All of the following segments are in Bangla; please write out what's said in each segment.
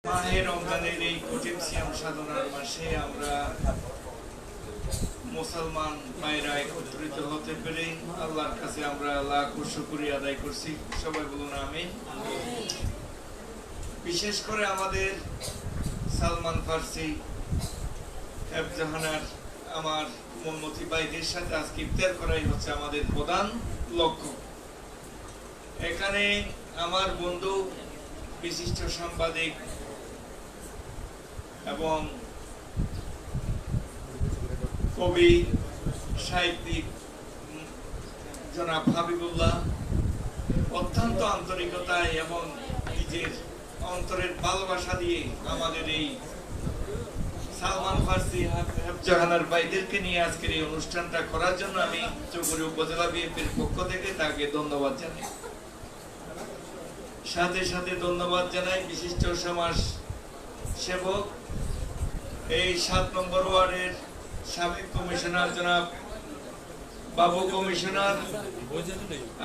মাহে রমজানের এই কঠিন সিয়াম সাধনার মাসে আমরা মুসলমান ভাইরা একত্রিত হতে পেরে আল্লাহর কাছে আমরা লাখ শুকরিয়া আদায় করছি। সবাই বলুন আমিন। বিশেষ করে আমাদের সালমান ফার্সি হেফজাহানার আমার মোহাম্মতি ভাইদের সাথে আজকে ইফতার করাই হচ্ছে আমাদের প্রধান লক্ষ্য। এখানে আমার বন্ধু বিশিষ্ট সাংবাদিক এবং কবি সাহিত্যিক জনাব হাবিবুল্লাহ অত্যন্ত আন্তরিকতায় এবং নিজের অন্তরের ভালোবাসা দিয়ে আমাদের এই সালমান ফার্সি হেফজাহানার ভাইদেরকে নিয়ে আজকের এই অনুষ্ঠানটা করার জন্য আমি চৌগুড়ি উপজেলা বিএনপির পক্ষ থেকে তাকে ধন্যবাদ জানাই। সাথে সাথে ধন্যবাদ জানাই বিশিষ্ট সমাজ সেবক এই 7 নম্বর ওয়ার্ডের সাবেক কমিশনার জনাব বাবু কমিশনার,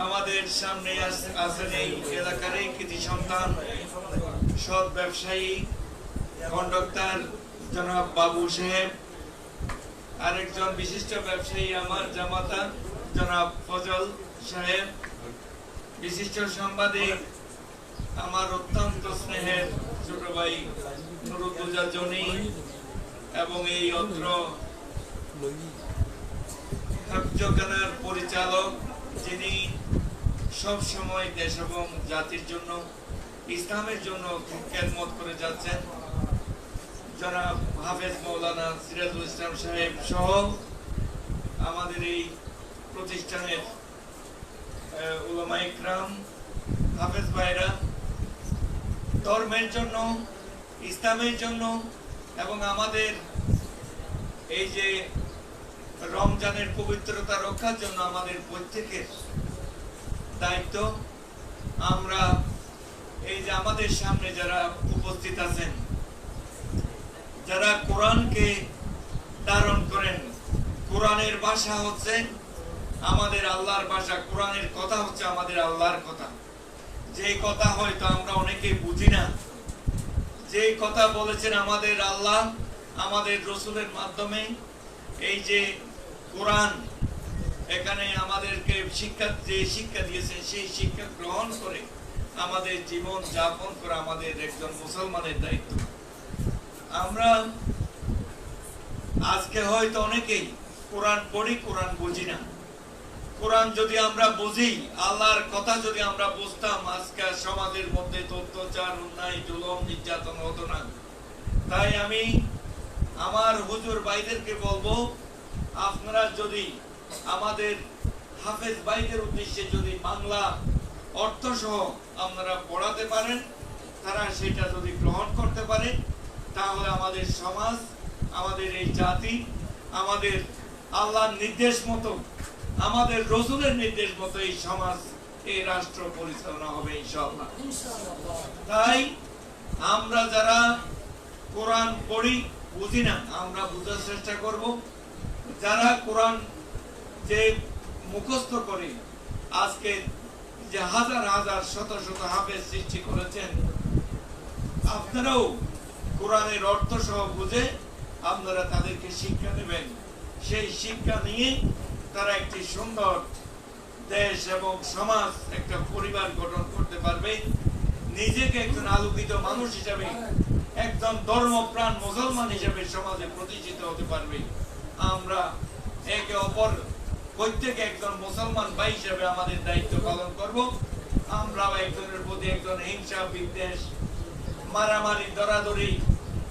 আমাদের সামনে আছেন এই এলাকার কৃতি সন্তান সৎ ব্যবসায়ী কন্ডাক্টর জনাব বাবু সাহেব, আরেকজন বিশিষ্ট ব্যবসায়ী আমার জামাতা জনাব ফজল সাহেব, বিশিষ্ট সাংবাদিক আমার অত্যন্ত স্নেহের ছোট ভাই নুরুদ্দোজা জনি এবং এই অত্র হেফজাখানার পরিচালক যিনি সব সময় দেশ এবং জাতির জন্য ইসলামের জন্য খেদমত করে যাচ্ছেন জনাব হাফেজ মৌলানা সিরাজুল ইসলাম সাহেব সহ আমাদের এই প্রতিষ্ঠানের উলামা ইকরাম হাফেজ ভাইরা ধর্মের জন্য ইসলামের জন্য এবং আমাদের এই যে রমজানের পবিত্রতা রক্ষার জন্য আমাদের প্রত্যেকের দায়িত্ব। আমরা এই যে আমাদের সামনে যারা উপস্থিত আছেন, যারা কোরআনকে ধারণ করেন, কোরআনের ভাষা হচ্ছে আমাদের আল্লাহর ভাষা, কোরআনের কথা হচ্ছে আমাদের আল্লাহর কথা। যে কথা হয়তো আমরা অনেকেই বুঝি না, যে কথা বলেছেন আমাদের আল্লাহ আমাদের রসুলের মাধ্যমে, এই যে কোরআন এখানে আমাদেরকে শিক্ষা দিয়েছেন সেই শিক্ষা গ্রহণ করে আমাদের জীবন যাপন করা আমাদের একজন মুসলমানের দায়িত্ব। আমরা আজকে হয়তো অনেকেই কোরআন পড়ি, কোরআন বুঝি না। কোরআন যদি আমরা বুঝি, আল্লাহর কথা যদি আমরা বুঝতাম, আজকে সমাজের মধ্যে অত্যাচার, অন্যায়, জুলুম, নির্যাতন হতো না। তাই আমি আমার হুজুর ভাইদেরকে বলবো, আপনারা যদি আমাদের হাফেজ ভাইদের উদ্দেশ্যে যদি বাংলা অর্থ সহ আপনারা পড়াতে পারেন, তারা সেটা যদি গ্রহণ করতে পারে, তাহলে আমাদের সমাজ, আমাদের এই জাতি, আমাদের আল্লাহর নির্দেশ মতো, আমাদের রসুলের নির্দেশ মতো এই সমাজ, এই রাষ্ট্র পরিচালনা হবে ইনশাআল্লাহ। তাই আমরা যারা কোরআন পড়ি, বুঝি না, আমরা বুঝার চেষ্টা করব। যারা কোরআন যে মুখস্থ করে আজকে যে হাজার হাজার শত শত হাফেজ সৃষ্টি করেছেন, আপনারাও কোরআনের অর্থ সহ বুঝে আপনারা তাদেরকে শিক্ষা দেবেন। সেই শিক্ষা নিয়ে তারা একটি সুন্দর দেশ এবং সমাজ, একটা পরিবার গঠন করতে পারবে। নিজেকে একজন আলোকিত মানুষ হিসাবে, একজন ধর্মপ্রাণ মুসলমান হিসাবে সমাজে প্রতিষ্ঠিত হতে পারবে। আমরা একে অপর প্রত্যেকে একজন মুসলমান ভাই হিসাবে আমাদের দায়িত্ব পালন করব। আমরা একজনের প্রতি একজন হিংসা, বিদ্বেষ, মারামারি, দরাদরি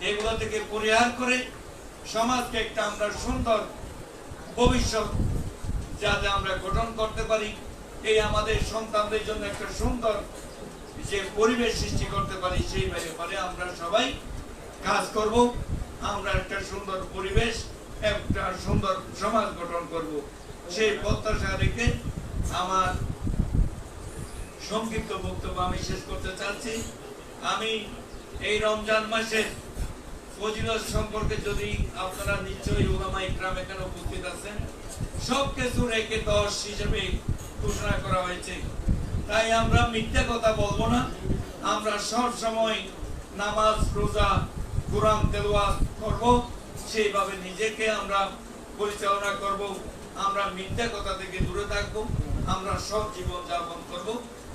এগুলো থেকে পরিহার করে সমাজকে একটা আমরা সুন্দর ভবিষ্যৎ যাতে আমরা গঠন করতে পারি, এই আমাদের সন্তানদের জন্য একটা সুন্দর যে পরিবেশ সৃষ্টি করতে পারি, সেই ব্যাপারে আমরা সবাই কাজ করব। আমরা একটা সুন্দর পরিবেশ, একটা সুন্দর সমাজ গঠন করব, সেই প্রত্যাশা রেখে আমার সংক্ষিপ্ত বক্তব্য আমি শেষ করতে চাচ্ছি। আমি এই রমজান মাসের ফজিলত সম্পর্কে যদি আপনারা নিশ্চয়ই উলামা ইকরাম এখানে উপস্থিত আছেন, সবকিছু রেখে 10 হিসেবে ঘোষণা করা হয়েছে। তাই আমরা মিথ্যা কথা বলবো না, আমরা সব সময় নামাজ রোজা কোরআন তেলাওয়াত করব, সেইভাবে নিজেকে আমরা পরিচালনা করব। আমরা মিথ্যা কথা থেকে দূরে থাকব, আমরা সৎ জীবন যাপন করব।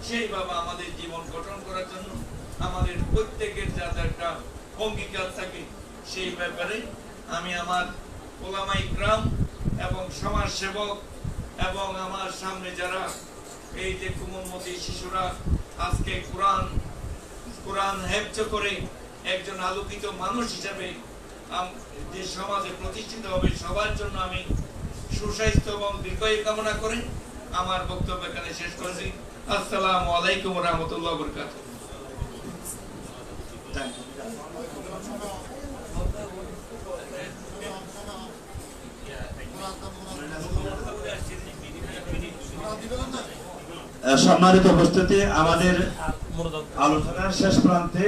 সেইভাবে আমাদের জীবন গঠন করার জন্য আমাদের প্রত্যেকের যাতে একটা অঙ্গীকার থাকে, সেই ব্যাপারে আমি আমার ওলামা ইকরাম এবং সমাজ সেবক এবং আমার সামনে যারা এই যে কোমলমতি শিশুরা আজকে কোরআন হেফজ করে একজন আলোকিত মানুষ হিসেবে যে সমাজে প্রতিষ্ঠিত হবে, সবার জন্য আমি সুস্বাস্থ্য এবং দীর্ঘায়ু কামনা করে আমার বক্তব্য এখানে শেষ করছি। আসসালামু আলাইকুম ওয়া রাহমাতুল্লাহি ওয়া বারাকাতুহু। সম্মানিত উপস্থিতি, আমাদের আলোচনার শেষ প্রান্তে